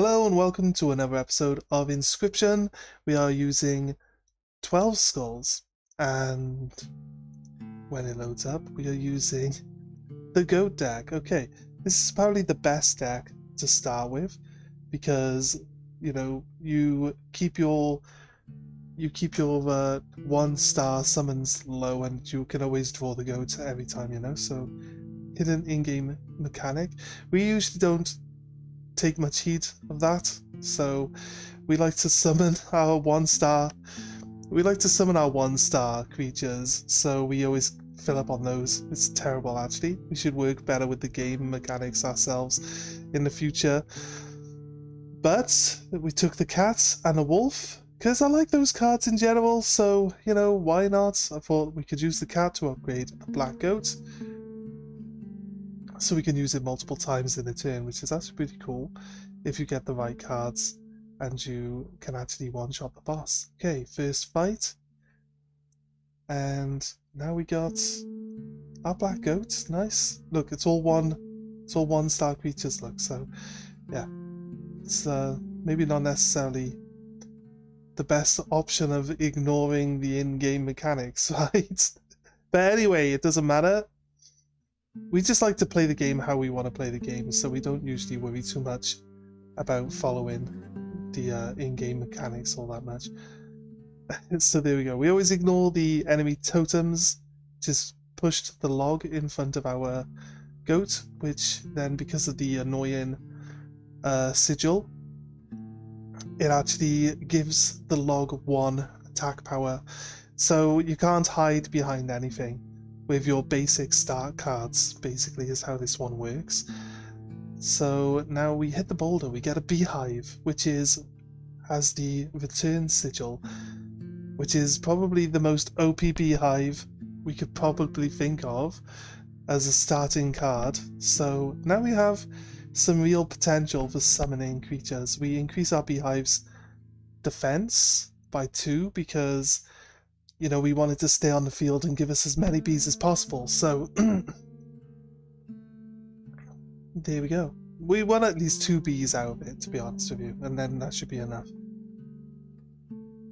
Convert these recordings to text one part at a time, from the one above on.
Hello and welcome to another episode of Inscription. We are using 12 skulls, and when it loads up we are using the goat deck. Okay, this is probably the best deck to start with because you keep your 1-star summons low and you can always draw the goat every time, so hidden in-game mechanic. We usually don't take much heed of that, so we like to summon our 1-star creatures, so we always fill up on those. It's terrible, actually. We should work better with the game mechanics ourselves in the future. But we took the cat and the wolf because I like those cards in general, so why not? I thought we could use the cat to upgrade a black goat, so we can use it multiple times in a turn, which is actually pretty cool if you get the right cards and you can actually one-shot the boss. Okay, first fight, and now we got our black goat. Nice. Look, it's all 1-star creatures. Look, so yeah, it's maybe not necessarily the best option of ignoring the in-game mechanics, right? But anyway, it doesn't matter. We just like to play the game how we want to play the game, so we don't usually worry too much about following the in-game mechanics all that much. So there we go. We always ignore the enemy totems, just pushed the log in front of our goat, which then, because of the annoying sigil, it actually gives the log 1 attack power, so you can't hide behind anything with your basic start cards, basically, is how this one works. So now we hit the boulder, we get a beehive, which has the return sigil, which is probably the most OP beehive we could probably think of as a starting card. So now we have some real potential for summoning creatures. We increase our beehive's defense by 2 because we wanted to stay on the field and give us as many bees as possible, so there we go. We want at least 2 bees out of it, to be honest with you, and then that should be enough.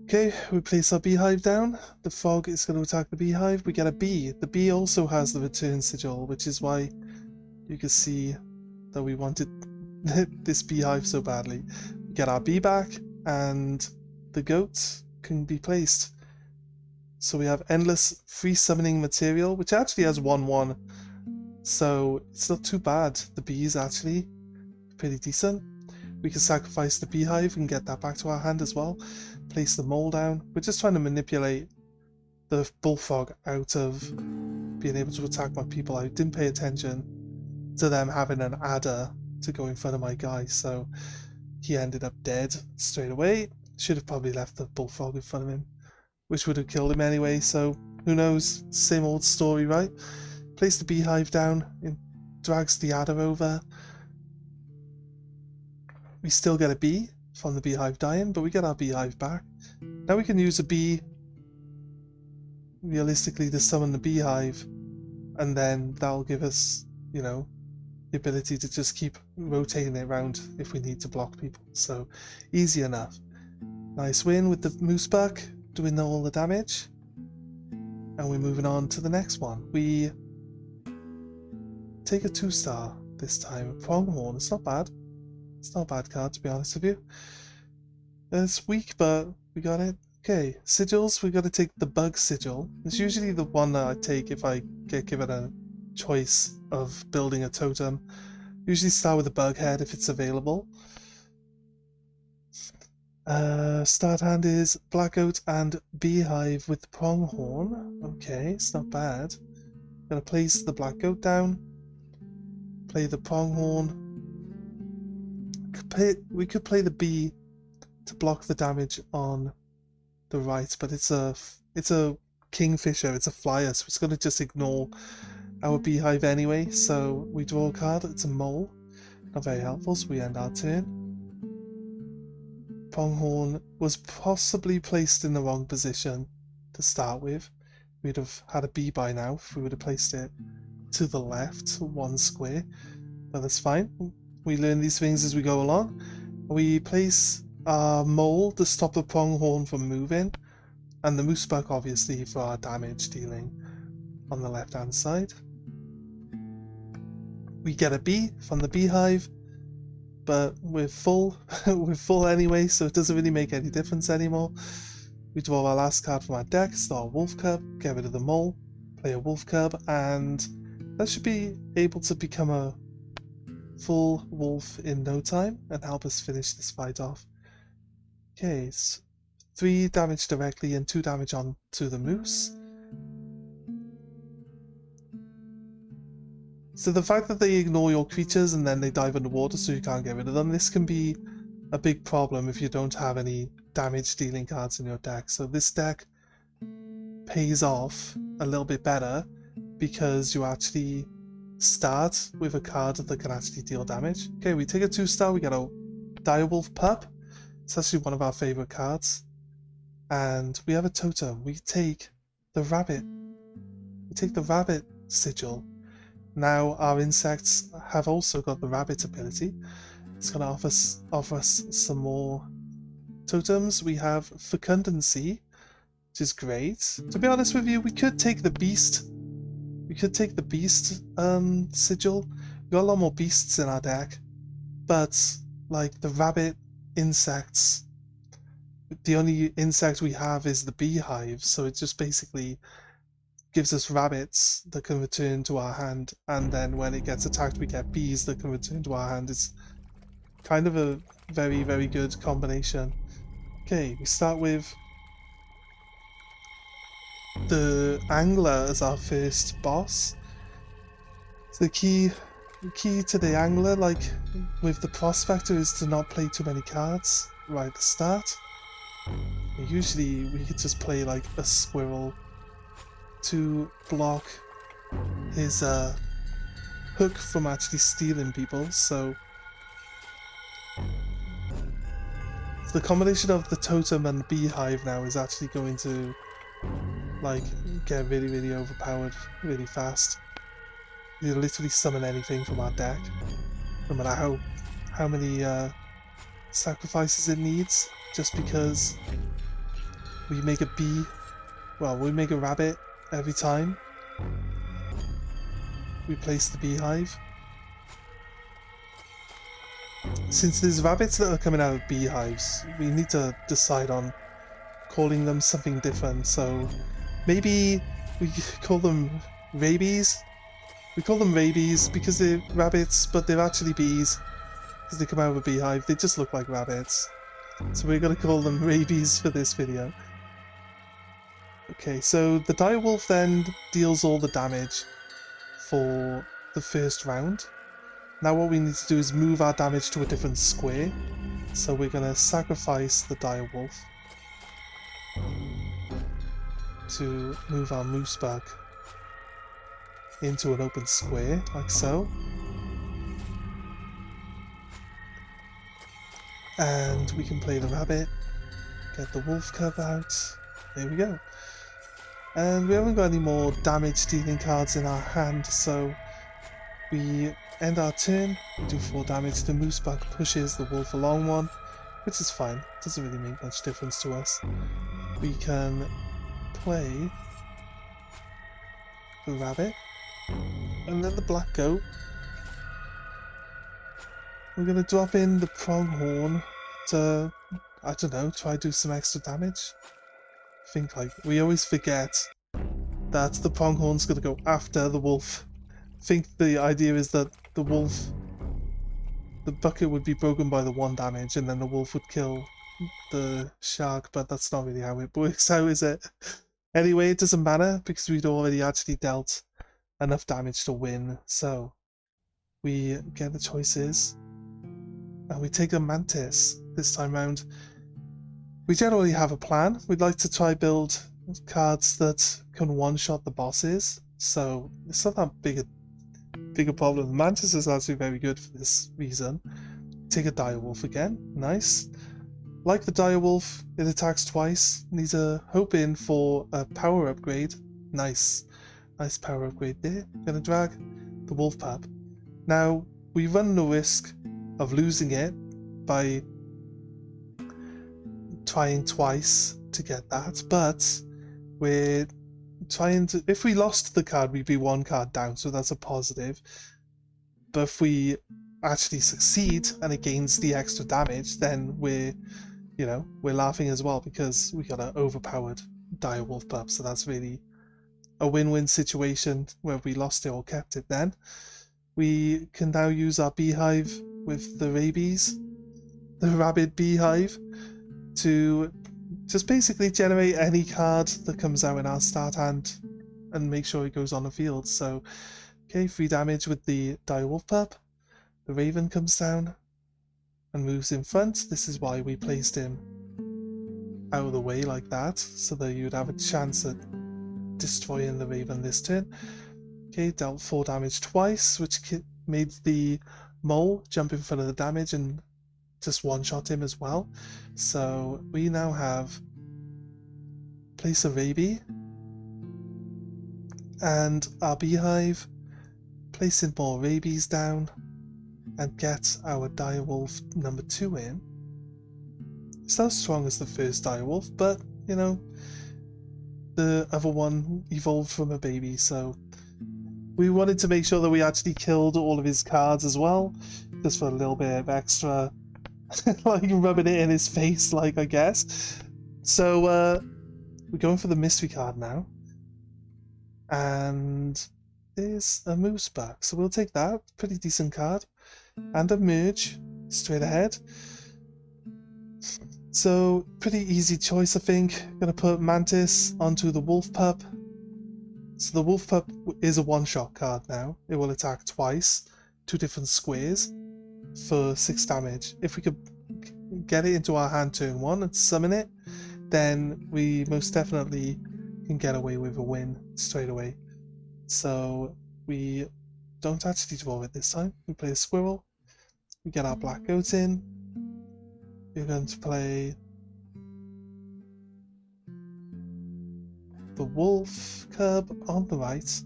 Okay, we place our beehive down. The frog is going to attack the beehive. We get a bee. The bee also has the return sigil, which is why you can see that we wanted this beehive so badly. We get our bee back, and the goat can be placed. So we have endless free summoning material, which actually has 1/1, so it's not too bad. The bee is actually pretty decent. We can sacrifice the beehive and get that back to our hand as well. Place the mole down. We're just trying to manipulate the bullfrog out of being able to attack my people. I didn't pay attention to them having an adder to go in front of my guy, so he ended up dead straight away. Should have probably left the bullfrog in front of him, which would have killed him anyway, so who knows, same old story, right? Place the beehive down, it drags the adder over. We still get a bee from the beehive dying, but we get our beehive back. Now we can use a bee, realistically, to summon the beehive, and then that'll give us, the ability to just keep rotating it around if we need to block people, so easy enough. Nice win with the moose buck, doing all the damage, and we're moving on to the next one. We take a 2-star this time. Pronghorn. It's not bad. It's not a bad card, to be honest with you. It's weak, but we got it. Okay, sigils. We got to take the bug sigil. It's usually the one that I take if I get given a choice of building a totem. Usually start with the bug head if it's available. Start hand is black goat and beehive with pronghorn. Okay, it's not bad. Gonna place the black goat down. Play the pronghorn. We could play the bee to block the damage on the right, but it's a kingfisher. It's a flyer, so it's gonna just ignore our beehive anyway. So we draw a card. It's a mole. Not very helpful. So we end our turn. Pronghorn was possibly placed in the wrong position to start with. We'd have had a bee by now if we would have placed it to the left, 1 square, but that's fine. We learn these things as we go along. We place our mole to stop the pronghorn from moving, and the moosebuck obviously for our damage dealing on the left hand side. We get a bee from the beehive, but we're full we're full anyway, so it doesn't really make any difference anymore. We draw our last card from our deck, start a wolf cub, get rid of the mole, play a wolf cub, and that should be able to become a full wolf in no time and help us finish this fight off. Okay, so 3 damage directly and 2 damage on to the moose. So the fact that they ignore your creatures and then they dive underwater so you can't get rid of them, this can be a big problem if you don't have any damage dealing cards in your deck. So this deck pays off a little bit better because you actually start with a card that can actually deal damage. Okay, we take a 2-star, we get a direwolf pup. It's actually one of our favorite cards. And we have a totem. We take the rabbit. We take the rabbit sigil. Now our insects have also got the rabbit ability. It's going to offer us some more totems. We have fecundancy, which is great. To be honest with you, we could take the beast. We could take the beast sigil. We've got a lot more beasts in our deck, but like the rabbit insects, the only insect we have is the beehive, so it just basically gives us rabbits that can return to our hand, and then when it gets attacked we get bees that can return to our hand. It's kind of a very, very good combination. Okay, we start with the angler as our first boss. So the key to the angler, like with the prospector, is to not play too many cards right at the start. Usually we could just play like a squirrel to block his hook from actually stealing people. So the combination of the totem and the beehive now is actually going to like get really, really overpowered really fast. You literally summon anything from our deck, no matter how many sacrifices it needs, just because we make a bee, well, we make a rabbit every time we place the beehive. Since there's rabbits that are coming out of beehives, we need to decide on calling them something different. So maybe we call them rabbees. We call them rabbees because they're rabbits, but they're actually bees because they come out of a beehive. They just look like rabbits. So we're going to call them rabbees for this video. Okay, so the direwolf then deals all the damage for the first round. Now what we need to do is move our damage to a different square. So we're going to sacrifice the direwolf to move our moosebuck into an open square, like so. And we can play the rabbit, get the wolf cub out. There we go. And we haven't got any more damage dealing cards in our hand, so we end our turn, we do 4 damage. The moosebuck pushes the wolf along 1, which is fine, doesn't really make much difference to us. We can play the rabbit, and then the black goat. We're going to drop in the pronghorn to, I don't know, try to do some extra damage. I think like we always forget that the pronghorn's going to go after the wolf. I think the idea is that the wolf, the bucket would be broken by the 1 damage and then the wolf would kill the shark, but that's not really how it works out, is it? Anyway, it doesn't matter because we'd already actually dealt enough damage to win. So we get the choices and we take a mantis this time round. We generally have a plan. We'd like to try build cards that can one-shot the bosses, so it's not that big a problem. The mantis is actually very good for this reason. Take a direwolf again, nice. Like the direwolf, it attacks twice. Needs a hope in for a power upgrade. Nice power upgrade there. Gonna drag the wolf pup. Now we run the risk of losing it by trying twice to get that, but we're trying to, if we lost the card, we'd be 1 card down, so that's a positive. But if we actually succeed and it gains the extra damage, then we're laughing as well, because we got an overpowered direwolf pup. So that's really a win-win situation. Where we lost it or kept it, then we can now use our beehive with the rabbees, the rabid beehive, to just basically generate any card that comes out in our start hand and make sure it goes on the field. So okay, 3 damage with the direwolf pup. The raven comes down and moves in front. This is why we placed him out of the way like that, so that you'd have a chance at destroying the raven this turn. Okay, dealt 4 damage twice, which made the mole jump in front of the damage and just one-shot him as well. So we now have place a rabie, and our beehive, placing more rabbees down, and get our direwolf number 2 in. It's not as strong as the first direwolf, but you know, the other one evolved from a baby, so we wanted to make sure that we actually killed all of his cards as well, just for a little bit of extra like rubbing it in his face, like, I guess. So we're going for the mystery card now, and there's a moose back, so we'll take that. Pretty decent card. And a merge straight ahead. So pretty easy choice, I think. Gonna put Mantis onto the wolf pup. So the wolf pup is a one-shot card now. It will attack twice, 2 different squares, for 6 damage. If we could get it into our hand turn 1 and summon it, then we most definitely can get away with a win straight away. So we don't actually draw it this time. We play a squirrel. We get our black goat in. We're going to play the wolf cub on the right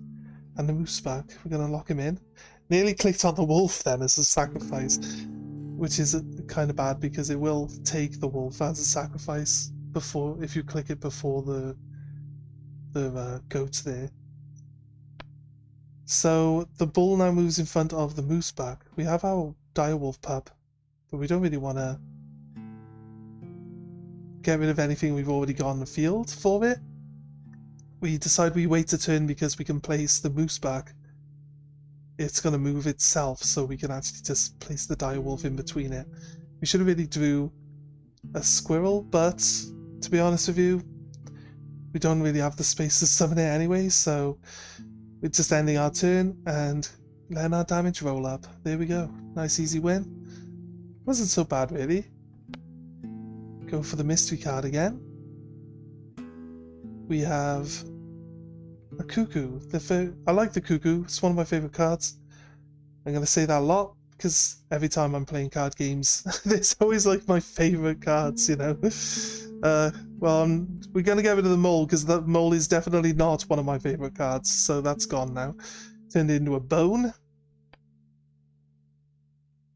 and the moose back. We're going to lock him in. Nearly clicked on the wolf then as a sacrifice, which is kind of bad because it will take the wolf as a sacrifice before, if you click it before the goat there. So the bull now moves in front of the moose back. We have our direwolf pup, but we don't really want to get rid of anything we've already got on the field for it. We decide we wait a turn because we can place the moose back. It's going to move itself, so we can actually just place the direwolf in between it. We should have really drew a squirrel, but to be honest with you, we don't really have the space to summon it anyway, so we're just ending our turn and letting our damage roll up. There we go. Nice easy win. Wasn't so bad really. Go for the mystery card again. We have a cuckoo. I like the cuckoo. It's one of my favourite cards. I'm going to say that a lot because every time I'm playing card games, it's always like my favourite cards, you know. Well, we're going to get rid of the mole because the mole is definitely not one of my favourite cards, so that's gone now. Turned into a bone.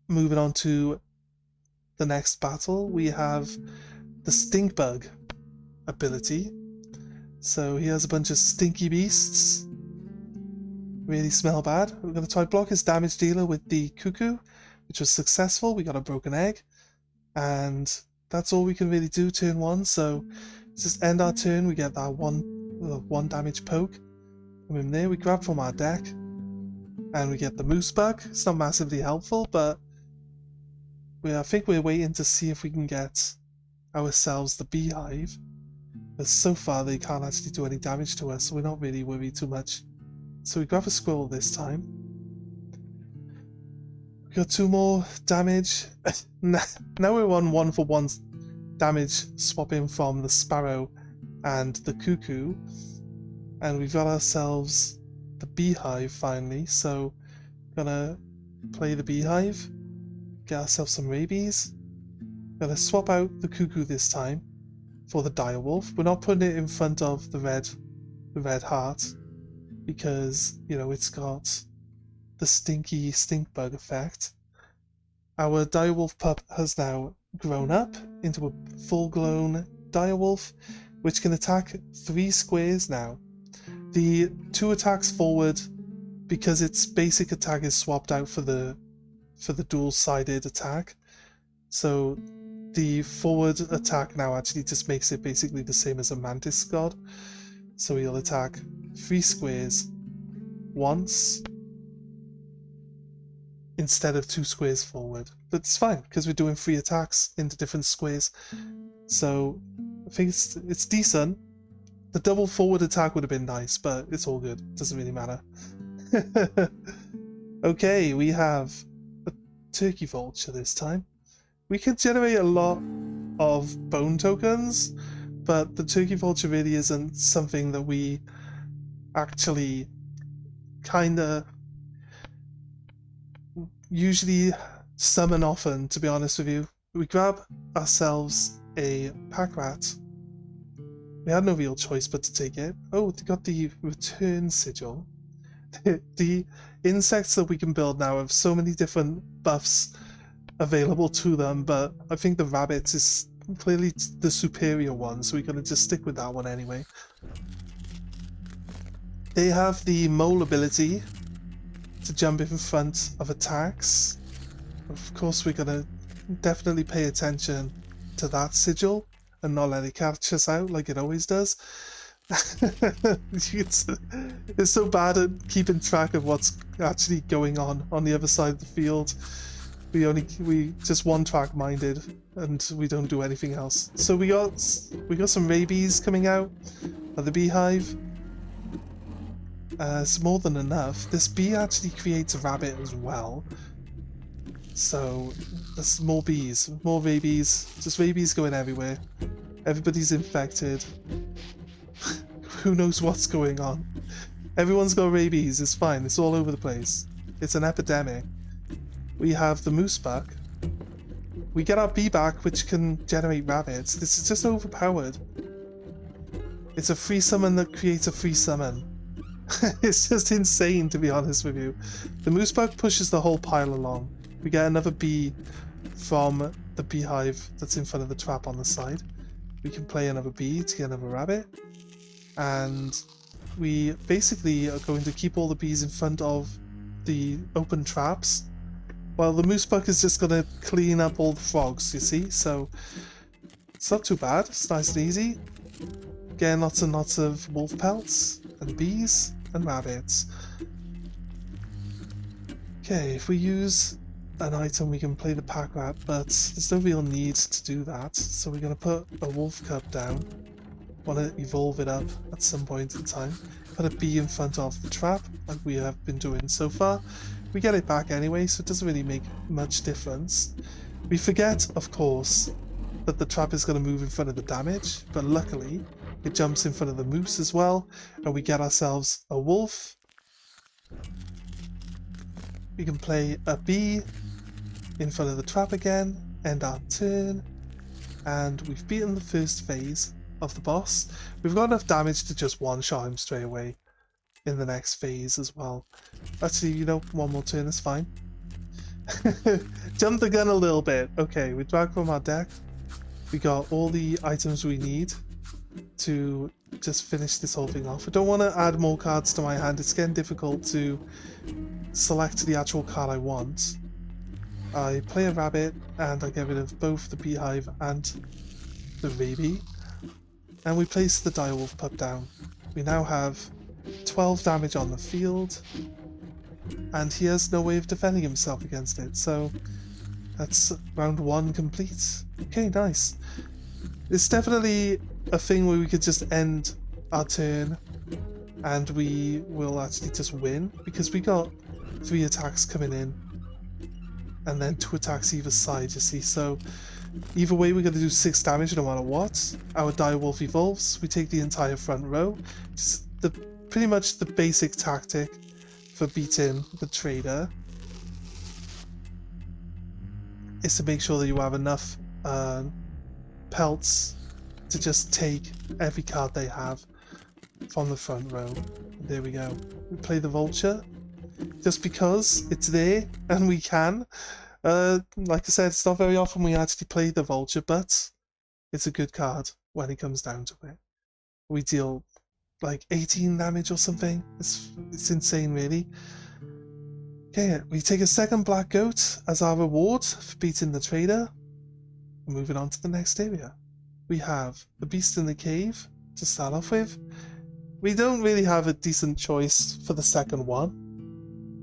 Moving on to the next battle, we have the stink bug ability. So he has a bunch of stinky beasts. Really smell bad. We're going to try block his damage dealer with the cuckoo, which was successful. We got a broken egg, and that's all we can really do turn 1. So let's just end our turn. We get that one damage poke from him there. We grab from our deck, and we get the moose bug. It's not massively helpful, but I think we're waiting to see if we can get ourselves the beehive. But so far they can't actually do any damage to us, so we're not really worried too much. So we grab a squirrel this time. We got 2 more damage. Now we're on 1-for-1 damage, swapping from the sparrow and the cuckoo. And we've got ourselves the beehive finally, so gonna play the beehive, get ourselves some rabbees. Gonna swap out the cuckoo this time for the direwolf. We're not putting it in front of the red heart because, you know, it's got the stinky stink bug effect. Our direwolf pup has now grown up into a full-grown direwolf, which can attack 3 squares now. The 2 attacks forward, because its basic attack is swapped out for the dual-sided attack. So the forward attack now actually just makes it basically the same as a Mantis God. So he'll attack 3 squares once instead of 2 squares forward. But it's fine because we're doing 3 attacks into different squares. So I think it's decent. The double forward attack would have been nice, but it's all good. It doesn't really matter. Okay, we have a turkey vulture this time. We can generate a lot of bone tokens, but the turkey vulture really isn't something that we actually kinda usually summon often, to be honest with you. We grab ourselves a pack rat. We had no real choice but to take it. Oh, they got the return sigil. The insects that we can build now have so many different buffs available to them, but I think the rabbit is clearly the superior one, so we're going to just stick with that one anyway. They have the mole ability to jump in front of attacks. Of course, we're going to definitely pay attention to that sigil and not let it catch us out like it always does. It's so bad at keeping track of what's actually going on the other side of the field. We just one track minded and we don't do anything else. So we got some rabbees coming out of the beehive. It's more than enough. This bee actually creates a rabbit as well. So there's more bees, more rabbees, just rabbees going everywhere. Everybody's infected. Who knows what's going on? Everyone's got rabbees, it's fine, it's all over the place. It's an epidemic. We have the moose buck. We get our bee back, which can generate rabbits. This is just overpowered. It's a free summon that creates a free summon. It's just insane, to be honest with you. The moose buck pushes the whole pile along. We get another bee from the beehive that's in front of the trap on the side. We can play another bee to get another rabbit. And we basically are going to keep all the bees in front of the open traps, while the moose buck is just going to clean up all the frogs, you see? So it's not too bad, it's nice and easy. Getting lots and lots of wolf pelts and bees and rabbits. Okay, if we use an item we can play the pack rat, but there's no real need to do that, so we're going to put a wolf cub down. Want to evolve it up at some point in time. Put a bee in front of the trap, like we have been doing so far. We get it back anyway, so it doesn't really make much difference. We forget, of course, that the trap is going to move in front of the damage, but luckily it jumps in front of the moose as well, and we get ourselves a wolf. We can play a bee in front of the trap again, end our turn, and we've beaten the first phase of the boss. We've got enough damage to just one-shot him straight away in the next phase as well. Actually, you know, one more turn is fine. Jump the gun a little bit. Okay, we drag from our deck. We got all the items we need to just finish this whole thing off. I don't want to add more cards to my hand. It's getting difficult to select the actual card I want. I play a rabbit and I get rid of both the beehive and the rabbie. And we place the direwolf pup down. We now have 12 damage on the field, and he has no way of defending himself against it, so that's round 1 complete. Okay, nice. It's definitely a thing where we could just end our turn and we will actually just win, because we got 3 attacks coming in and then 2 attacks either side, you see, so either way we're going to do 6 damage no matter what. Our direwolf evolves, we take the entire front row. It's pretty much the basic tactic for beating the trader is to make sure that you have enough pelts to just take every card they have from the front row. There we go. We play the vulture just because it's there and we can. Like I said, it's not very often we actually play the vulture, but it's a good card when it comes down to it. We deal like 18 damage or something. It's insane, really. Okay, we take a second black goat as our reward for beating the trader. Moving on to the next area. We have the beast in the cave to start off with. We don't really have a decent choice for the second one,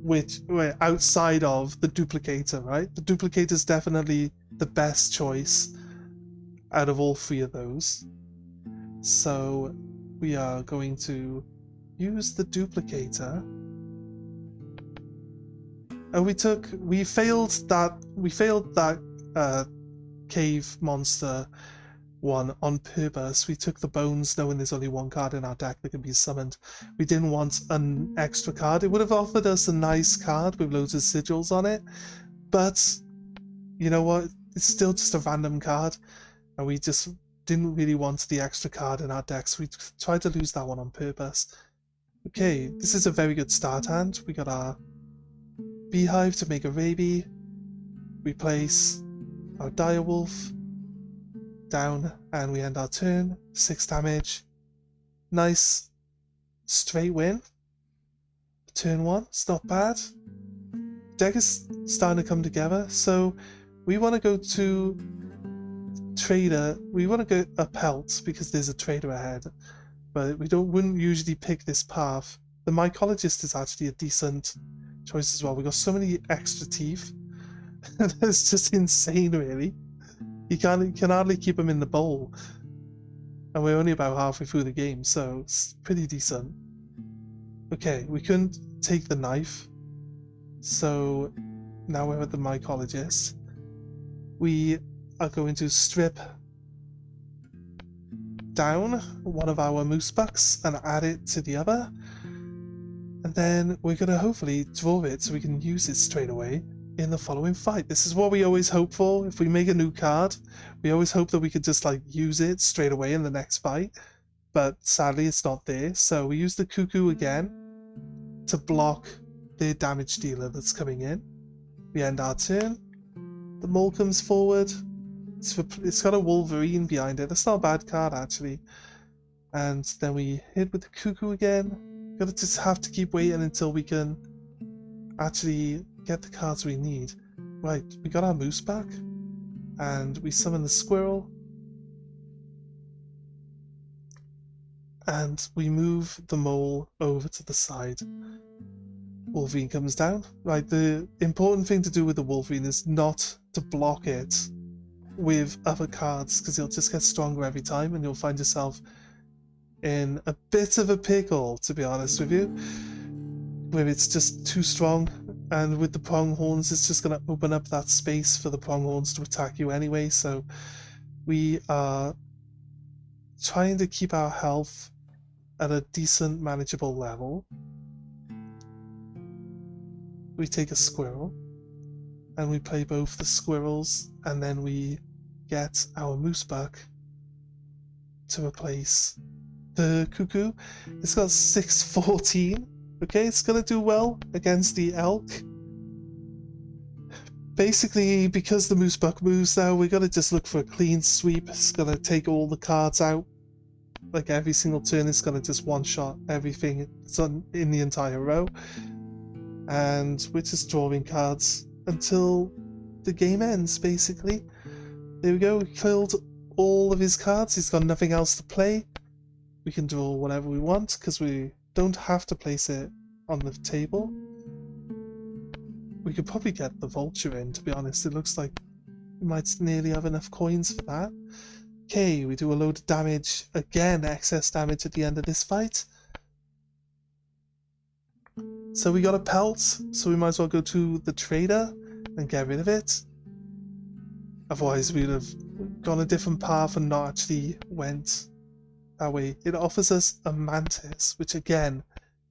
which we're outside of the duplicator, right? The duplicator is definitely the best choice out of all three of those. So we are going to use the duplicator. And we failed that cave monster one on purpose. We took the bones knowing there's only one card in our deck that can be summoned. We didn't want an extra card. It would have offered us a nice card with loads of sigils on it, but you know what? It's still just a random card, and we just didn't really want the extra card in our deck, so we tried to lose that one on purpose. Okay, this is a very good start hand. We got our beehive to make a rabie. We place our direwolf down, and we end our turn. 6 damage. Nice straight win. Turn 1, it's not bad. Deck is starting to come together, so we want to go to trader. We want to go a pelt because there's a trader ahead, but wouldn't usually pick this path. The mycologist is actually a decent choice as well. We got so many extra teeth. It's just insane, really. You can hardly keep them in the bowl, and we're only about halfway through the game, so it's pretty decent. Okay, we couldn't take the knife, so now we're at the mycologist. We are going to strip down one of our moose bucks and add it to the other, and then we're going to hopefully draw it so we can use it straight away in the following fight. This is what we always hope for. If we make a new card, we always hope that we could just like use it straight away in the next fight, but sadly it's not there. So we use the cuckoo again to block the damage dealer that's coming in. We end our turn. The mole comes forward. It's got a Wolverine behind it. That's not a bad card, actually. And then we hit with the cuckoo again. Gotta just have to keep waiting until we can actually get the cards we need. Right, we got our moose back, and we summon the squirrel, and we move the mole over to the side. Wolverine comes down. Right, the important thing to do with the Wolverine is not to block it with other cards, because you'll just get stronger every time, and you'll find yourself in a bit of a pickle, to be honest with you, where it's just too strong. And with the pronghorns, it's just going to open up that space for the pronghorns to attack you anyway. So we are trying to keep our health at a decent, manageable level. We take a squirrel, and we play both the squirrels, and then we get our moose buck to replace the cuckoo. It's got 614. Okay, it's gonna do well against the elk. Basically, because the moose buck moves now, we're gonna just look for a clean sweep. It's gonna take all the cards out. Like every single turn, it's gonna just one-shot everything that's in the entire row. And we're just drawing cards until the game ends, basically. There we go, we killed all of his cards. He's got nothing else to play. We can draw whatever we want, because we don't have to place it on the table. We could probably get the vulture in, to be honest. It looks like we might nearly have enough coins for that. Okay, we do a load of damage. Again, excess damage at the end of this fight. So we got a pelt, so we might as well go to the trader and get rid of it. Otherwise we'd have gone a different path and not actually went that way. It offers us a mantis, which again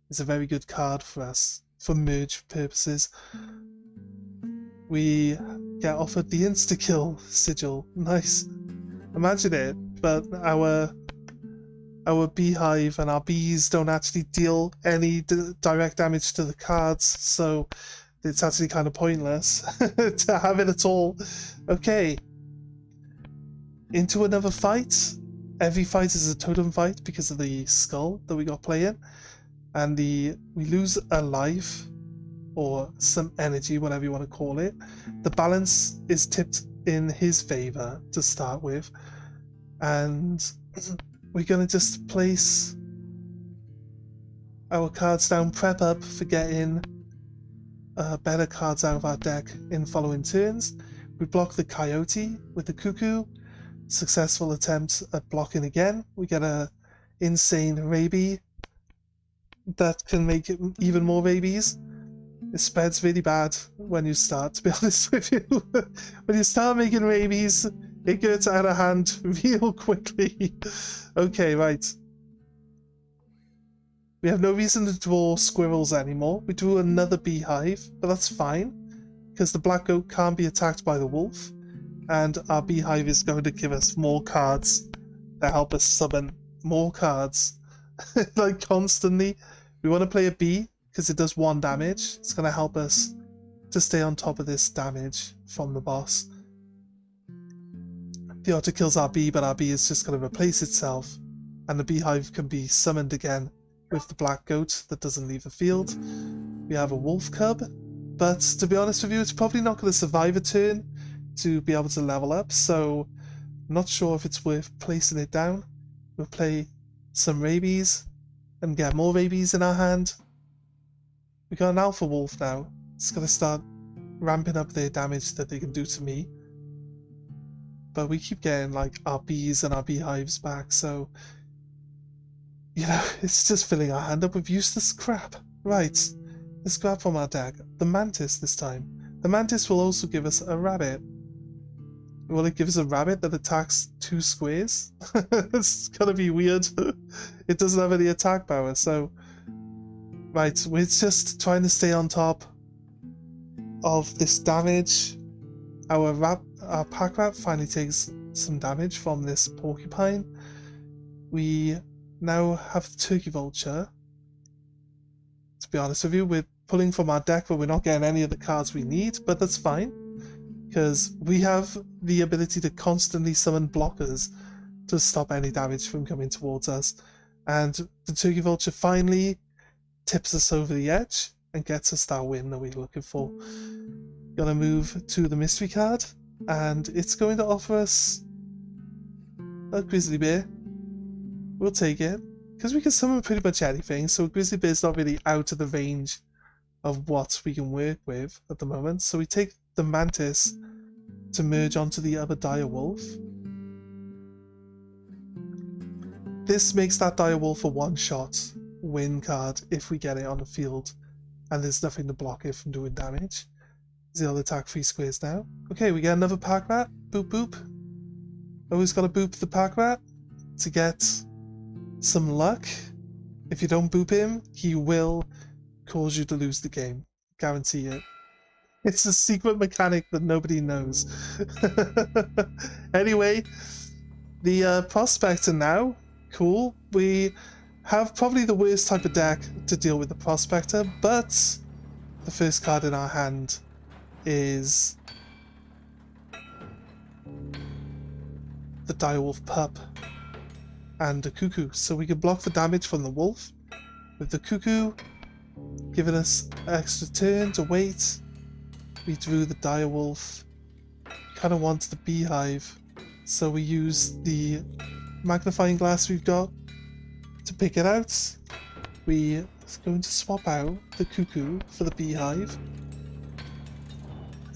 is a very good card for us for merge purposes. We get offered the insta-kill sigil. Nice. Imagine it, but our beehive and our bees don't actually deal any direct damage to the cards, so it's actually kind of pointless to have it at all. Okay. Into another fight. Every fight is a totem fight because of the skull that we got playing. And we lose a life or some energy, whatever you want to call it. The balance is tipped in his favor to start with. And we're going to just place our cards down, prep up for getting better cards out of our deck in following turns. We block the coyote with the cuckoo. Successful attempt at blocking again. We get a insane rabie that can make it even more rabies. It spreads really bad when you start, to be honest with you. When you start making rabies, it gets out of hand real quickly. Okay, right. We have no reason to draw squirrels anymore. We drew another beehive, but that's fine, because the black goat can't be attacked by the wolf, and our beehive is going to give us more cards that help us summon more cards. Like, constantly. We want to play a bee, because it does 1 damage. It's going to help us to stay on top of this damage from the boss. The otter kills our bee, but our bee is just going to replace itself, and the beehive can be summoned again with the black goat that doesn't leave the field. We have a wolf cub, but to be honest with you, it's probably not going to survive a turn to be able to level up, so I'm not sure if it's worth placing it down. We'll play some rabies and get more rabies in our hand. We got an alpha wolf now. It's going to start ramping up their damage that they can do to me. But we keep getting like our bees and our beehives back, so you know, it's just filling our hand up with useless crap. Right, let's grab from our deck the mantis this time. The mantis will also give us a rabbit. Will it give us a rabbit that attacks 2 squares? It's gonna be weird. It doesn't have any attack power, so right, we're just trying to stay on top of this damage. Our pack rat finally takes some damage from this porcupine. We now have the turkey vulture. To be honest with you, we're pulling from our deck, but we're not getting any of the cards we need, but that's fine, because we have the ability to constantly summon blockers to stop any damage from coming towards us. And the turkey vulture finally tips us over the edge and gets us that win that we're looking for. Gonna move to the mystery card, and it's going to offer us a grizzly bear. We'll take it, because we can summon pretty much anything, so a grizzly bear is not really out of the range of what we can work with at the moment. So we take the mantis to merge onto the other dire wolf. This makes that dire wolf a one-shot win card if we get it on the field, and there's nothing to block it from doing damage. Zero attack 3 squares now. Okay, we get another pack rat. Boop boop. Always gotta boop the pack rat to get some luck. If you don't boop him, he will cause you to lose the game. Guarantee it. It's a secret mechanic that nobody knows. Anyway, the prospector now. Cool. We have probably the worst type of deck to deal with the prospector, but the first card in our hand is the direwolf pup and a cuckoo, so we can block the damage from the wolf with the cuckoo, giving us an extra turn to wait. We drew the direwolf, kind of want the beehive, so we use the magnifying glass we've got to pick it out. We're going to swap out the cuckoo for the beehive,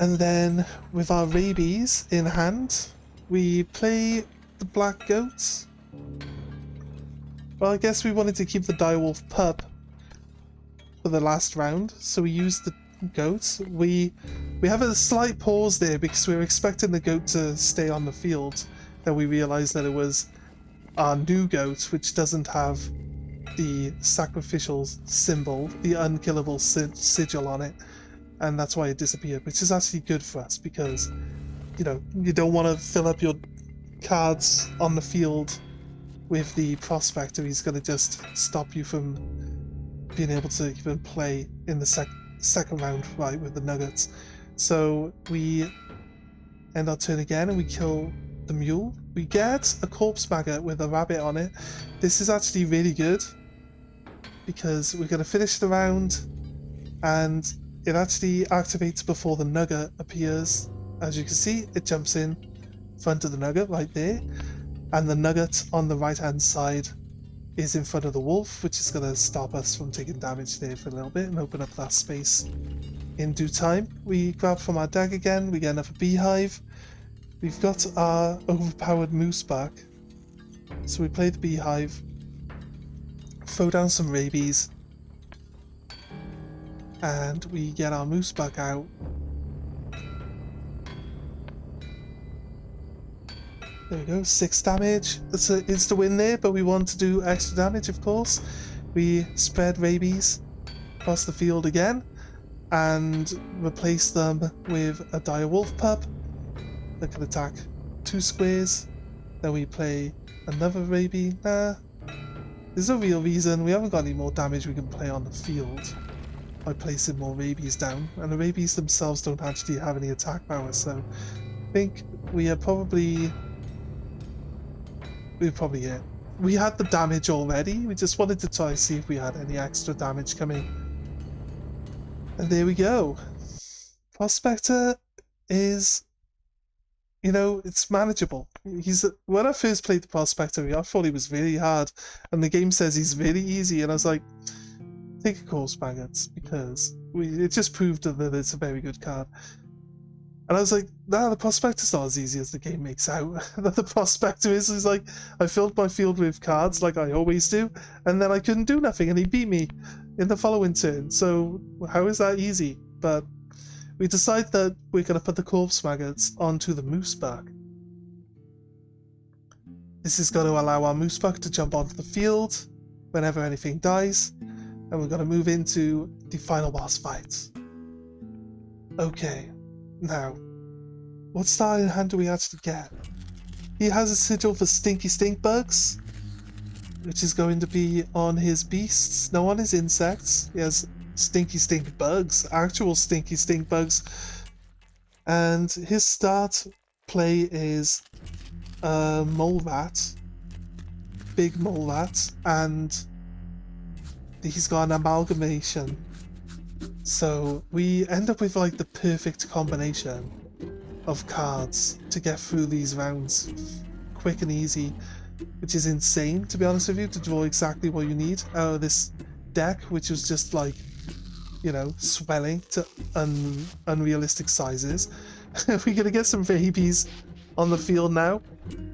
and then with our rabies in hand, we play the black goat. Well, I guess we wanted to keep the direwolf pup for the last round, so we used the goat. We have a slight pause there because we were expecting the goat to stay on the field. Then we realized that it was our new goat, which doesn't have the sacrificial symbol, the unkillable sigil on it, and that's why it disappeared, which is actually good for us because, you know, you don't want to fill up your cards on the field with the prospector. He's going to just stop you from being able to even play in the second round right with the nuggets. So we end our turn again and we kill the mule. We get a corpse maggot with a rabbit on it. This is actually really good because we're going to finish the round and it actually activates before the nugget appears. As you can see, it jumps in front of the nugget right there, and the nugget on the right hand side is in front of the wolf, which is going to stop us from taking damage there for a little bit and open up that space in due time. We grab from our deck again, we get another beehive. We've got our overpowered moose back, so we play the beehive, throw down some rabies, and we get our moose back out. There we go, 6 damage. It's the win there, but we want to do extra damage, of course. We spread rabies across the field again and replace them with a dire wolf pup that can attack 2 squares. Then we play another rabies. Nah, there's no real reason. We haven't got any more damage we can play on the field by placing more rabies down, and the rabies themselves don't actually have any attack power, so I think we are probably it. We had the damage already, we just wanted to try and see if we had any extra damage coming. And there we go. Prospector is, you know, it's manageable. When I first played the Prospector, I thought he was really hard, and the game says he's really easy, and I was like, take a corpse maggots, because it just proved that it's a very good card. And I was like, nah, the Prospector's not as easy as the game makes out. That the Prospector is like, I filled my field with cards like I always do, and then I couldn't do nothing, and he beat me in the following turn. So how is that easy? But we decide that we're going to put the corpse maggots onto the moose back. This is going to allow our moose back to jump onto the field whenever anything dies, and we're going to move into the final boss fight. Okay. Now, what star in hand do we actually get? He has a sigil for stinky stink bugs, which is going to be on his beasts, no on his insects. He has stinky stink bugs, actual stinky stink bugs. And his start play is a mole rat, big mole rat, and he's got an amalgamation. So we end up with like the perfect combination of cards to get through these rounds quick and easy, which is insane, to be honest with you, to draw exactly what you need out of this deck, which was just like, you know, swelling to unrealistic sizes. We're gonna get some rabies on the field now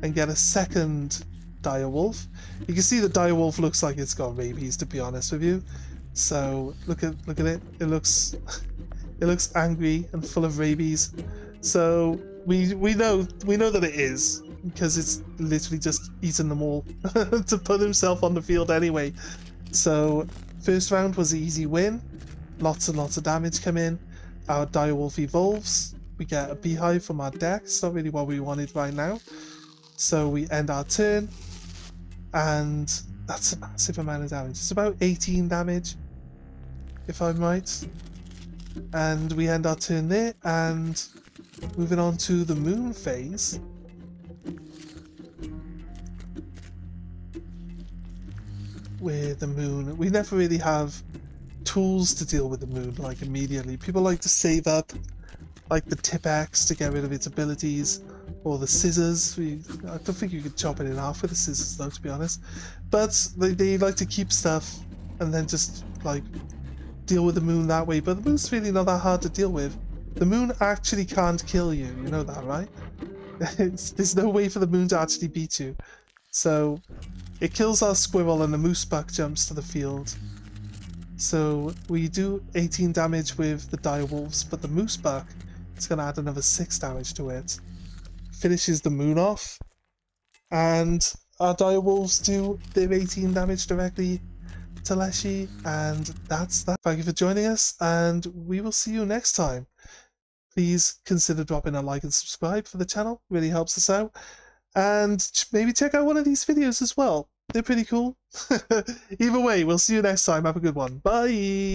and get a second dire wolf. You can see the dire wolf looks like it's got rabies, to be honest with you. So look at it. It looks angry and full of rabies. So we know that it is, because it's literally just eaten them all to put himself on the field anyway. So first round was an easy win. Lots and lots of damage come in. Our dire wolf evolves. We get a beehive from our deck. It's not really what we wanted right now. So we end our turn, and that's a massive amount of damage. It's about 18 damage, if I'm right. And we end our turn there, and moving on to the moon phase. With the moon, we never really have tools to deal with the moon like immediately. People like to save up like the tip axe to get rid of its abilities, or the scissors. I don't think you could chop it in half with the scissors though, to be honest. But they like to keep stuff and then just like deal with the moon that way. But the moon's really not that hard to deal with. The moon actually can't kill you, you know that, right? There's no way for the moon to actually beat you. So it kills our squirrel and the moose buck jumps to the field. So we do 18 damage with the dire wolves, but the moose buck is going to add another 6 damage to it. Finishes the moon off, and our dire wolves do their 18 damage directly to Leshy, and that's that. Thank you for joining us, and we will see you next time. Please consider dropping a like and subscribe for the channel, really helps us out, and maybe check out one of these videos as well. They're pretty cool. Either way, we'll see you next time. Have a good one. Bye!